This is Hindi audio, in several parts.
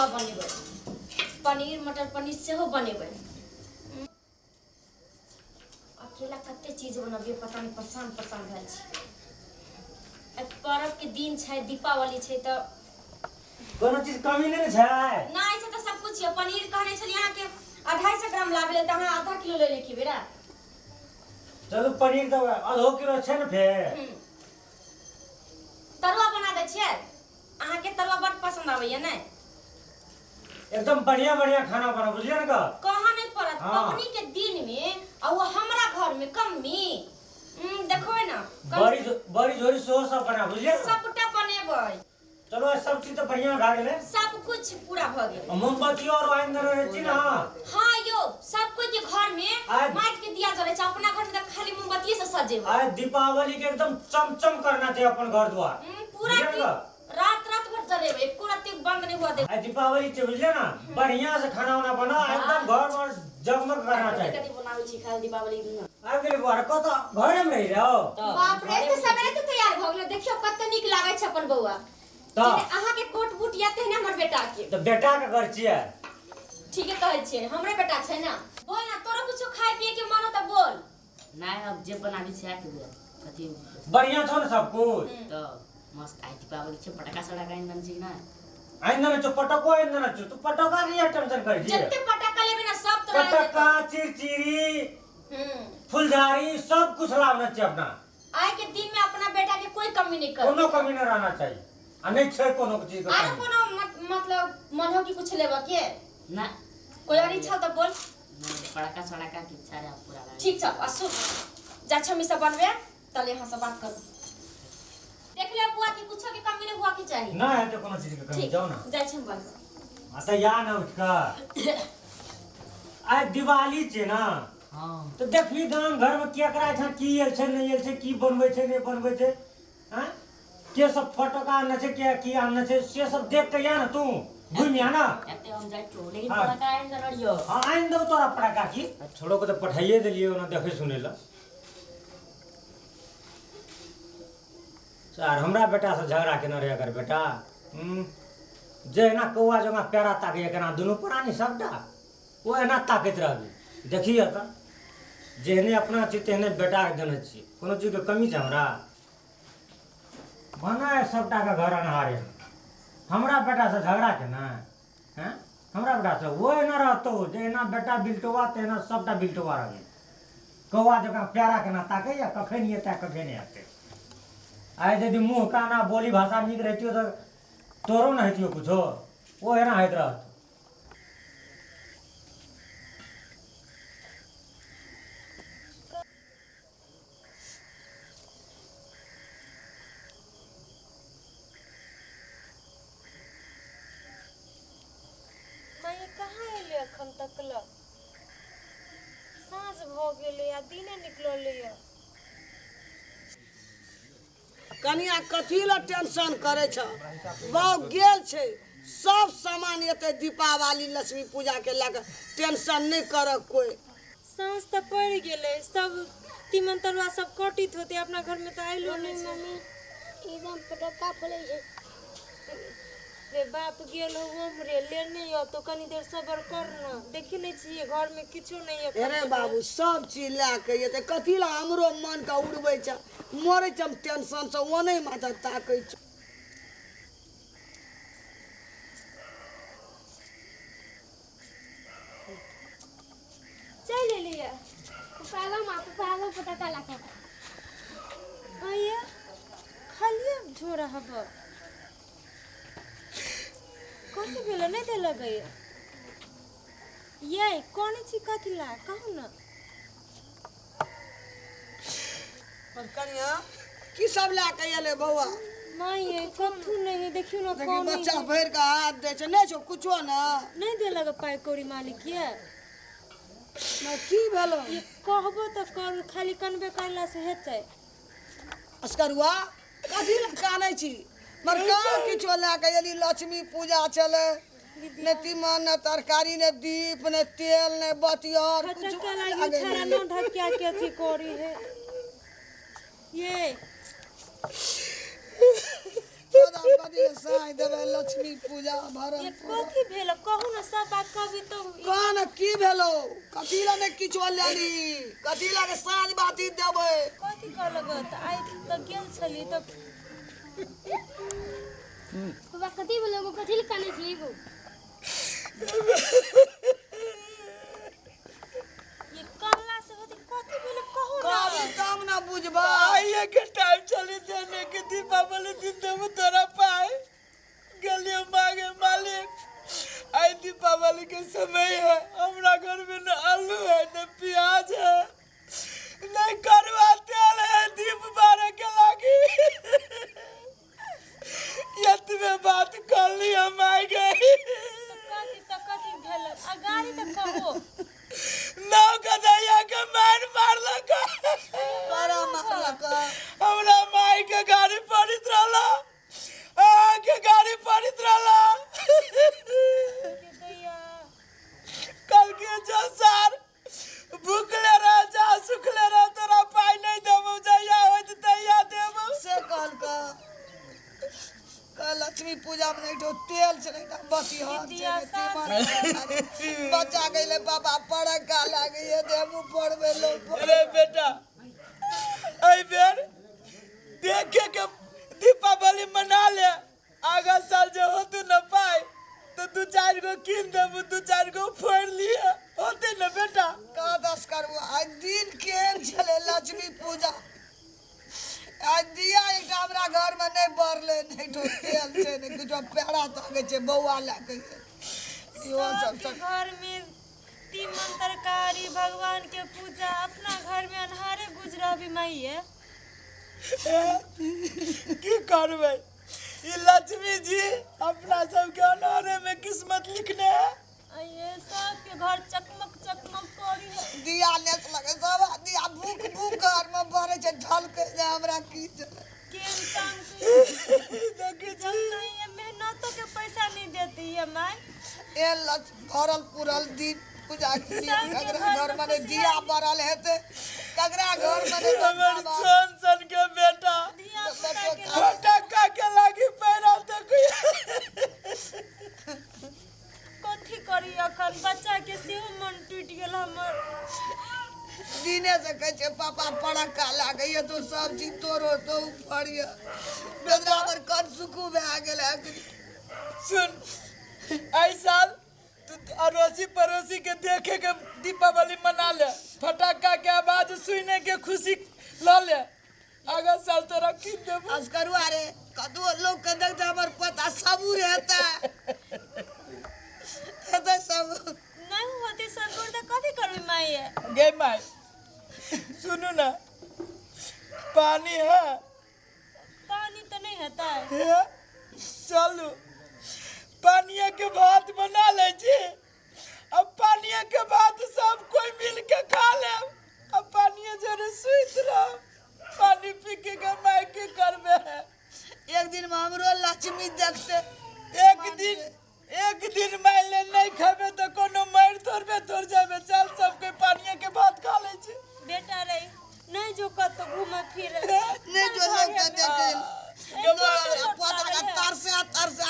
पुआ बनेबै, पनीर मटर पनीर सेहो बनेबै। अकेला कते चीज बनबियै पता नहीं, परेशान भेल छी। पर्व के दिन छै, दीपावली छै त कोनो चीज कमी नहीं छै। नहीं से त सब कुछ छै। पनीर कहने छली अहाँ के 250 ग्राम लागले त अहाँ आधा किलो ले लेके बेरा। चलू पनीर तो आधो किलो छै न फेर। तरुआ बना दै छियै, अहाँ के तरुआ बड़ पसंद आबैया नै? एकदम बढ़िया बढ़िया खाना बना, बुझलिए न? कहा नहीं पड़त पबनी के दिन में और वो हमरा घर में कमी। देखो ना बड़ी जोरी सोच सब बना, बुझलिए? सबटा बनेबै। चलो सब चीज तो बढ़िया भा गेले, सब कुछ पूरा भ गेल। मोमबत्ती और वाइन रहे छी ना। हां यो सब कोई के घर में माइट के दिया जले छै, अपना घर में त खाली मोमबत्ती से सजेबै। आज दीपावली के एकदम चमचम करना चाहिए अपन घर द्वार पूरा रात भर जलेबै, एको रात बंद नहीं हुआ दे। आज दीपावली छै, बुझलिए ना? बढ़िया से खाना वाना बना, एकदम घर में जगमग करना चाहिए। कथि बनाबै छी खाली दीपावली दिन? आ गेल बुआर को तो घरे में रही रहो। बाप रे तो सबरे तो तैयार भ गेल, देखियो कते नीक लागे छै अपन बौआ। तो अहाँ के कोट बूट याते है हमर बेटा के। तो बेटा के घर छिए। ठीक है कहै छियै, हमरे बेटा छै ना। बोल ना, तोरा कुछो खाए पिए के मन हो त बोल। नहीं अब जे बनाबी छै के कथि बढ़िया छौ न सब कुछ? तो मस्त आई दीपावली छै, पटाखा सड़का इन बन छै ना। आइन न तो पटको आइन न तू पटका के टेंशन कर छी। जत्ते पटाखा लेबे ना सब तोरा पटका चिरचिरी फुलझारी सब कुछ लावना चाहिए अपना। आए के दिन में अपना बेटा के कोई कमी नहीं कर, कोनो कमी न रहना चाहिए। आ नहीं छै कोनो चीज का आरो कोनो मतलब मन हो कि कुछ लेबा के ना। कोई और इच्छा तो बोल। पटाखा सड़का के इच्छा रे पूरा लागे। ठीक छ असु जा छमी सब बनबे तले यहां से बात कर। देख ले बुआ की कुछ के कमी नहीं हुआ की चाहिए ना है तो कोनो चीज के कमी जाओ ना। जाय छम बनबे आ त या न उठका आज दिवाली छै ना। हां तो देखली गांव घर में केकरा छ की एल छै नहीं एल छै, की बनबै छै नहीं बनबै छै, हां के सब फटका आनने छै, के की आनने छै से सब देख के या ना तू घूम या ना। एते हम जाय छो, लेकिन पटाखा आइन न रहियो। हां आइन दो तोरा पटाखा की छोड़ो को तो पठाइए देलिए ओना देखे सुने ला। सर हमरा बेटा से झगड़ा के न रे अगर बेटा जे ना कौआ जमा पैरा ताके केना दुनु प्राणी सबटा ओ एना ताकत रहबी। देखिए त जेहने अपना छी तेहने बेटा के देने छी, कोनो चीज के कमी छै हमरा? बना है सबटा के घर अनहारे, हमरा बेटा से झगड़ा के ना हैं? हमरा बेटा से वो एना रहतो जे एना बेटा बिल्टोवा तेना सबटा बिल्टोवा रहे। कौआ जका प्यारा के ना ताके या कखन एता कखन नहीं आते। आइ यदि मुँह काना बोली भाषा निक रहतियो तो तोरो न हेतियो कुछो, वो एना हैत रहत। मैं कहाँ एले अखन तक ल? साँझ भ गेले आ दिने निकलले य। कनिया कथी ला टेंशन करे छ? बाऊ गेल छै, सब सामान एते दीपावली लक्ष्मी पूजा के लेके टेंशन नहीं कर कोई। साँझ त पड़ गेले, सब तीमन तरुआ सब कटित होते, अपना घर में तो आइलो नहीं। मम्मी एकदम पटाखा फले छै। रे बाप गेल हो हमरे लेने यो, तो कनी देर सबर कर न। देखि नहीं छिए घर में किछो नहीं है। अरे बाबू सब चीज लेके ये कथी ला हमरो मन का उड़बै छ? मरे छ टेंशन से ओने माथा ताकै छ। चल ले लिया पागल पटाखा लाके आया खाली झोरा हब कथी भेल नहीं दे लगे ये कौन सी कथी ला कहू ना। पर कनिया की सब लेके एले बौआ? नहीं ये कथू नहीं देखियो ना देखी कौन बच्चा भर का हाथ दे छ नहीं छो कुछो ना। नहीं दे लगे पाई कौड़ी मालिक ये ना की भेलो? ये कहबो तो कर, खाली कनबे करला से हेतै। अस्करुआ कथी ला कानै छी? मर कहाँ किछो लेके एली? लक्ष्मी पूजा चले ने तीमन ने तरकारी ने दीप ने तेल ने बतियार फटका लागी छरा न ढकिया के अथी करी है ये। तो दाम कथी साई देबे लक्ष्मी पूजा भरल ये कथी भेल कहू ना सब बात कहबी तो कान की भेलो कथी ला ने किछो लेली कथी ला के साँझ बाती देबै कथी कर लगत आइ त गेल छली त बाबा कथी बोले वो कथी लिखाने छी वो ये कल्ला से होती कथी भेल कहू ना काबी काम ना बुझबा आइए के टाइम चली जाने के दीपावली दिन देव तोरा पाए गलियो मांगे मालिक आई दीपावली के समय है हमरा घर में न आलू है न प्याज है न करवा तेल है दीप बारे के लागी यतवे बात कर ली हम आई गई कथी भेल आ गाड़ी त कहू नौ गदैया के मार लगा बड़ा मतलब हमरा माई के गाड़ी पड़ित रहला के गाड़ी पड़ित रहला कल के जो सार भूखले रह जा सुखले रह तोरा पाई नहीं देबो जइया होइत तइया देबो से कल लक्ष्मी पूजा में नहीं तो तेल से नहीं बती हाथ बचा गईले बाबा पड़का लागे ये देबू पड़बे लोग अरे बेटा आई बेर देखे के दीपावली मना ले आगा साल जो हो तू न पाए तो दू चार गो कीन देबू दू चार गो फोड़ लिए होते न बेटा का दस करबो आज दिन केन चले लक्ष्मी पूजा आज दिया एक हमरा घर में नहीं बरले नहीं तो तेल से नहीं कुछ पेड़ा तागे छे बौआ लागे यो सब घर में तीमन तरकारी भगवान के पूजा अपना घर में अनहारे गुजरा भी माई है की करबे ये लक्ष्मी जी अपना सबके अनारे में किस्मत लिखने है ये सबके घर चकमक चकमक करी है दिया नेस लगे सब दिया भूख भूख घर में भरे छे ढलके जे हमरा की केन तंग देखी जब नहीं ये मेहनतों के पैसा नहीं देती है माई ए लच भरल पुरल दिन पूजा की कगरा घर में दिया बरल हेते कगरा घर में हमर सन सन के बेटा दिया पुता के फटक्का के लागी पैरा तक कथी करी अखन बच्चा के सेहो मन टूट गेल हमर दिने से कहे छे पापा पड़का लागे ये तो सब चीज तोरो तो फड़िया बेदरा पर कन सुकू में आ गेल सुन आई साल तू अड़ोसी पड़ोसी के देखे के दीपावली मना ले फटाका के आवाज सुनने के खुशी ला ले अगला साल तोरा की देबो अस्करू अरे कदू लोग के देखते हमर पता सबूर हेता हेता सब नहीं होती सबूर त कथी करबी माई है गे माई सुनू ना पानी है पानी तो नहीं होता है हे चलू पानिया के भात बना ले छी अब पानिया के भात सब कोई मिल के खा ले अब पानिया जरे सुइत रह पानी पी के माई के करबे है एक दिन में हमरो लक्ष्मी देखते एक दिन माई ले नहीं खाबे तो कोनो मार तोड़बे तोड़ जाबे चल सब कोई पानिया के भात खा ले छी बेटा रे नहीं जो कत घूम फिर नहीं जो लोग के देखे पता का तरसे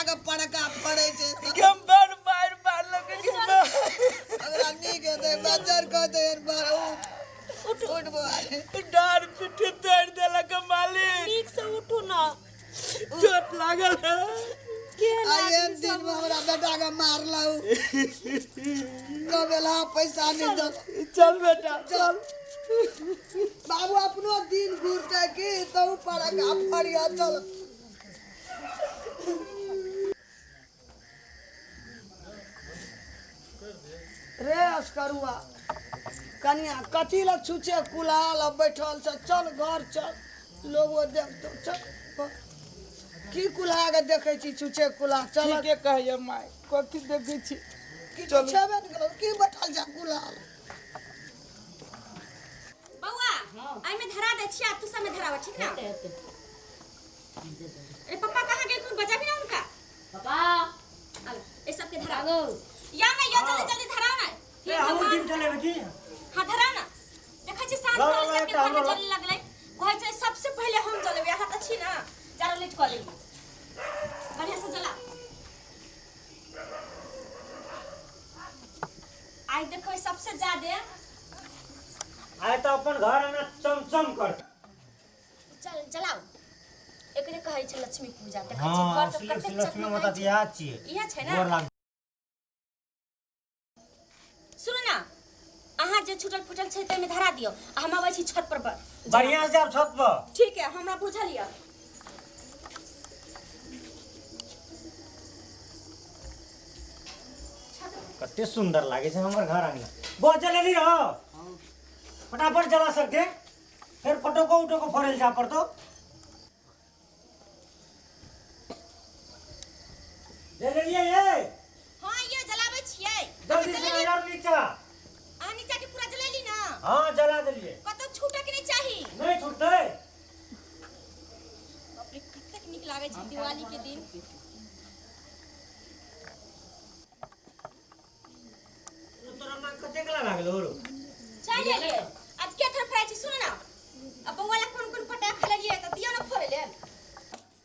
आगे पड़का पड़े छे हम बड़ मार लगे के अगर नी के दे बजर को दे बार उठ बोले डार पिठ तोड़ देला के मालिक ठीक से उठू ना चोट लागल है आये दिन में हमरा बेटा का मार लाऊ कबेला पैसा नहीं दो चल बेटा चल बाबू अपनो दिन घूरते की तो पड़का फड़िया चल रे अस्करुआ कनिया कथी ला छुचे कुलाल अब बैठल छ चल घर चल लोग देख तो चल की कुला के देखे छी छुचे कुला चल ठीक है कहिए माई कथी देखै छी की छबे न करो की बैठल जा कुलाल बउआ आई में धरा दे छिया तू सब में धरावा ठीक ना ए पापा कहां गए तू बजा भी ना उनका पापा अल ए सब के धरा आगो या ना या जल्दी धराओ ना ए हम दिन चले बेटी हां धरा ना देखै छी साथ में सबके घर में चले लगले कहै छै सबसे पहले हम चलेबे हाथ अच्छी ना जरा लेट कर लेंगे बढ़िया से जला। आई देखो सबसे ज्यादा आए तो अपन घर में चमचम कर। चल जलाओ। एकरे कहै छै लक्ष्मी पूजा। देखै हाँ, छी घर सब कते लक्ष्मी माता चकमकाइ याद छिए। छै। इहा छै गोर ना। लाग। सुन ना, अहाँ जे छुटल फुटल छै तै में धरा दियो। हम आबै छी छत पर। बढ़िया से जाब छत पर। ठीक है, हमरा बुझल या। कते सुंदर लागे छै हमर घर आंगन। बहुत जलेबी रहो। फटाफट जला सकते। फिर फोटो को फरेल जा पर तो। ले लिए ये। हां ये जलाबै छियै। जल्दी से यार नीचा। आ नीचा के पूरा जलेली ना। हां जला देलिए। कतो छूटे के नहीं चाही। नहीं छूटते। बाप रे कतेक नीक लागे छै दिवाली के दिन। तोरा मां कतेक लगा गेलो रो। चाय ले ले। अब के थर फ्राई छी सुन ना। अब वाला कौन पटाखा लेलिए त दियो ना फोड़े ले।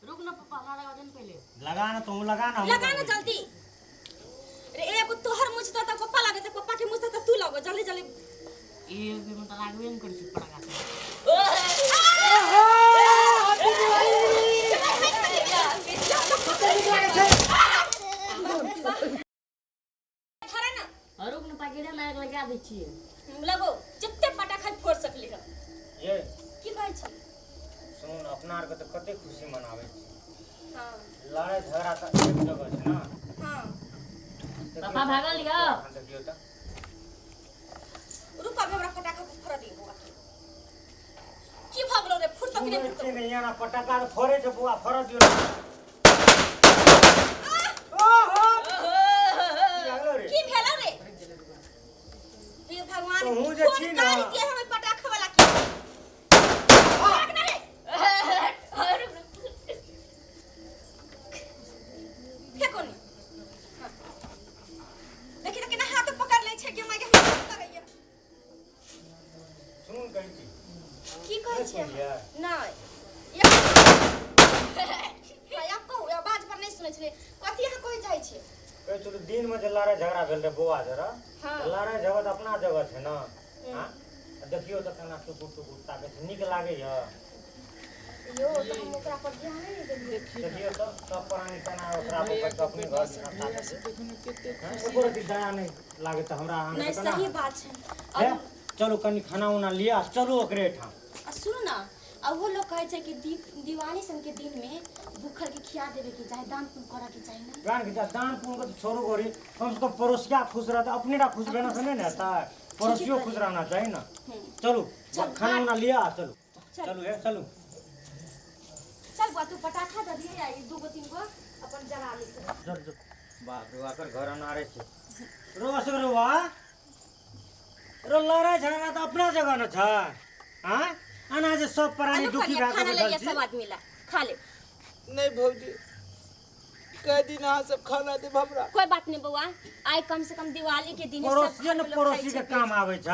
रुक ना पप्पा लगा देन पहले। लगा ना तू लगा ना। लगा ना जल्दी। रे एगो तोहर मुछ त पप्पा लागे त पप्पा के मुछ त तू लगो जल्दी जल्दी। एक भी मतलब लागबे नहीं करछी पटाखा। थरे ना रुक ना पैकेट में लगा दै छिए। लगो जितने पटाखा फोड़ सकली हम। ये की कहै छी। सुन अपना आर के तो कते खुशी मनावे छी। हां लड़ाई झगड़ा त एक जगह छै ना। हां पापा भागल लियो। देखियो त। रुक अब हमरा पटाखा फोड़ दियो बुआ। की भागलो रे फुट तक नहीं फुट। नहीं याना पटाखा फोड़े छ बुआ फोड़ दियो। की भेलो रे। हे भगवान तो हूं जे छी ना। गाड़ी दिए हमें पटाखा वाला की। भाग ना रे। फेंको नहीं। देखि त केना हाथ पकड़ ले छै कि मैं के करैया। सुन कहै की कहै छै। छी नहीं या कहू आवाज पर नहीं सुनै छले। कथि अहाँ कहै जाइ छै। कहै तू दिन में जे लड़ाई झगड़ा भेल रे बुआ जरा। हाँ। लड़ाई झगड़ा अपना जगह छै ना। हां देखियो त केना टुकुर ताके छै नीक लागे य। यो तो हम ओकरा पर ध्यान नहीं देलिए। देखियो त सब प्राणी केना ओकरा पर अपने घर से ताके छै। ओकरो की दया नहीं लागे त हमरा आन नहीं केना। सही बात छै। है चलो कनी खाना उना लिया चलो ओकरे ठाम। सुनो ना अब वो लोग कहै छै कि दिवाली सन के दिन में भूखल के खिया देवे के चाहे दान पुण्य करे के चाहे ना। गान के दान पुण्य को छोड़ो गोरी कम से कम पड़ोसिया खुश रहता अपने रा खुश रहना से नहीं रहता है। पड़ोसियों खुश रहना चाहिए ना। चलो खाना उना लिया चलो। चलो है चलो। चल बुआ तू पटाखा दे दिए या दो गो तीन गो अपन जला ले। चल बाप रे आकर घर ना रे छे। रोस रोवा रो लड़ाई झगड़ा त अपना जगह न छ। हां आना जे सब प्राणी दुखी भा खाना ले के सब आदमी ला खा ले। नहीं भौजी कह दिन अहाँ सब खाना दे हमरा। कोई बात नहीं बुआ आई कम से कम दिवाली के दिन पड़ोसी न पड़ोसी के काम आवे छ।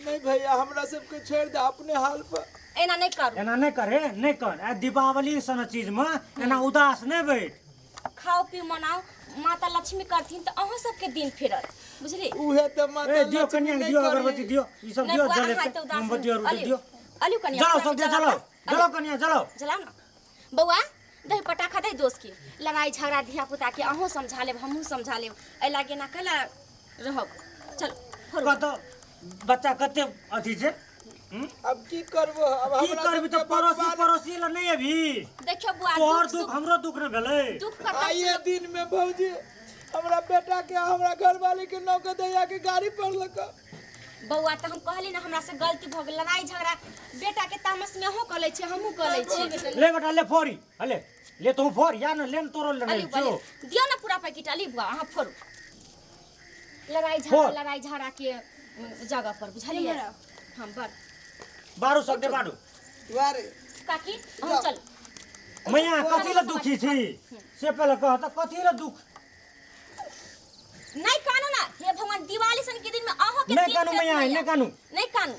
नहीं भैया हमरा सबके छोड़ दे अपने हाल पर। एना नहीं कर। एना नहीं करे नहीं कर आ दीपावली सन चीज में एना उदास नहीं बैठ। खाओ पियो मनाओ माता लक्ष्मी करथिन त अहाँ सबके दिन फिरत बुझली। उहे त माता ए दियो कन्या दियो अगरबत्ती दियो ई सब दियो जले मोमबत्ती और दियो। अलियो कन्या जाओ सब जलाओ जलाओ कन्या जलाओ। जलाओ ना बउआ दे पटाखा दे दोस्त की लड़ाई झगड़ा धिया पुता के अहूँ समझा लेब हमहूँ समझा लेब ए लागे ना कला रहब। चल कत बच्चा कते अथी छे। अब की करबो अब की हमरा करबी तो पड़ोसी पड़ोसी ल नहीं अभी देखियो बुआ तोहर दुख हमरो दुख न भेलै। दुख का आइए दिन में भौजी हमरा बेटा के हमरा घरवाली के नौकर दैया के गाड़ी पड़लक। बउआ त हम कहली ना हमरा से गलती भ गेल लड़ाई झगड़ा बेटा के तामस में हो कले छी हमहू कले छी। ले बेटा ले फोड़ी ले ले तू फोड़ या न लेन तोरो ले अली जो दियो ना पूरा पैकेट अली बुआ अहाँ फोड़ू लड़ाई झगड़ा के जगह पर बुझलिए। हम बर बारू सब दे बारू वारे काकी हम चल मैया कथी ल दुखी छी से पहले कह त कथी ल दुख। नहीं कानू ना हे भगवान दिवाली सन के दिन में अहो के नहीं कानू मैया नहीं कानू नहीं कानू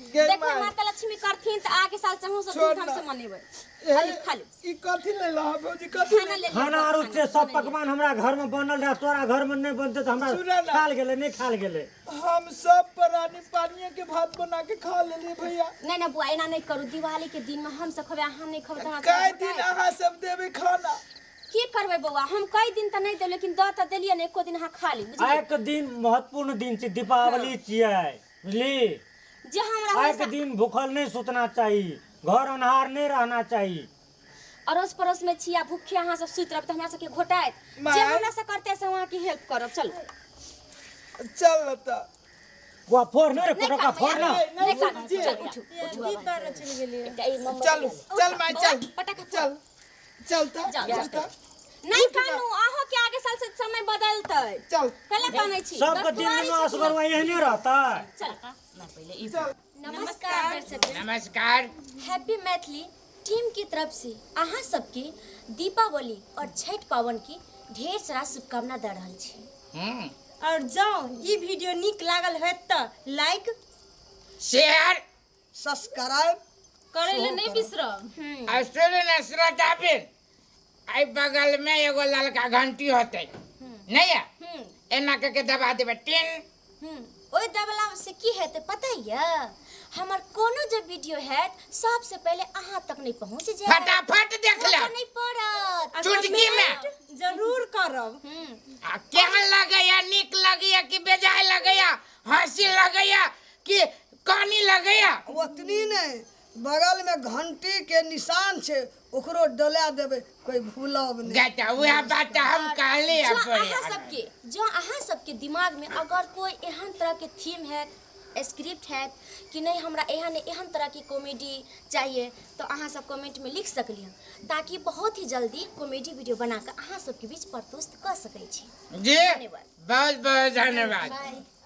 देखो माता लक्ष्मी करथिन त आगे साल समूह से छोड़ धूमधाम ना। से मनेबै ए, खाली ई कथी ले ला भौजी कथी खाना ले खाना और से सब पकवान हमरा घर में बनल रहे, तोरा घर में नहीं बनते तो सुना हमरा ना। खाल गेले नहीं खाल गेले। हम सब प्राणी पानिये के भात बना के खा लेली भैया। नहीं ना बुआ एना नहीं करू, दिवाली के दिन में हम सब खबे अहाँ नहीं खबे त कई दिन अहाँ सब देबे खाना। की करबै बउआ, हम कई दिन त नहीं देब लेकिन द त देलिए ने, एको दिन अहाँ खा ली बुझलिए। आइ के दिन महत्वपूर्ण दिन छै, दीपावली छियै बुझली। जे हमरा आइ के दिन भूखल नहीं सुतना चाहिए, घर अन्हार नहीं रहना चाहिए। अड़ोस पड़ोस में छिया भूखे अहाँ सब सुत रहब त हमरा सबके घोटाइत। माय। जे हमरा से करते से वहाँ की हेल्प करब। चलो चल त वो फोड़ नहीं रे, पटका फोड़ ना। नहीं खा जी। चल उठू उठू दीपा न चल गेलिए। चल चल माय चल पटाखा चल चल त जाओ, चल जाओ। त नहीं कानू अहो के आगे साल से समय बदलतै। चल पहले कानै छी सबके दिन में असगर में यही नहीं रहता। चल ना पहले ई चल नमस्कार दर्शक। नमस्कार। हैप्पी मैथिली टीम की तरफ से अहाँ सबके दीपावली और छठ पावन की ढेर सारा शुभकामना दे रहल छी। और जाओ ये वीडियो निक लागल है त लाइक शेयर सब्सक्राइब करे ले नहीं बिसरब। और सुन न श्रोताबिन, आई बगल में एगो ललका घंटी होते नहीं है, एना के दबा देबे टिन। ओए दबला से की हेतै पता है, हमर कोनो जो वीडियो है सबसे पहले अहाँ तक नहीं पहुंच जाए, फटाफट देख ले नहीं पड़त। चुटकी में। जरूर करब। आ केहन लगैया, नीक लगैया कि बेजाय लगैया, हंसी लगैया कि कहानी लगैया। ओतनी नहीं, बगल में घंटी के निशान छे, ओकरो डला देबे, कोई भूलब नहीं। गटा वह बात हम कहले जो अहाँ सबके दिमाग में अगर कोई एहन तरह के थीम है, स्क्रिप्ट है कि नहीं हमरा एहन तरह की कॉमेडी चाहिए तो अहाँ सब कमेंट में लिख सकली हैं, ताकि बहुत ही जल्दी कॉमेडी वीडियो बनाकर अहाँ सबके बीच प्रस्तुत कर सकै छी। जी बहुत बहुत धन्यवाद। बाय।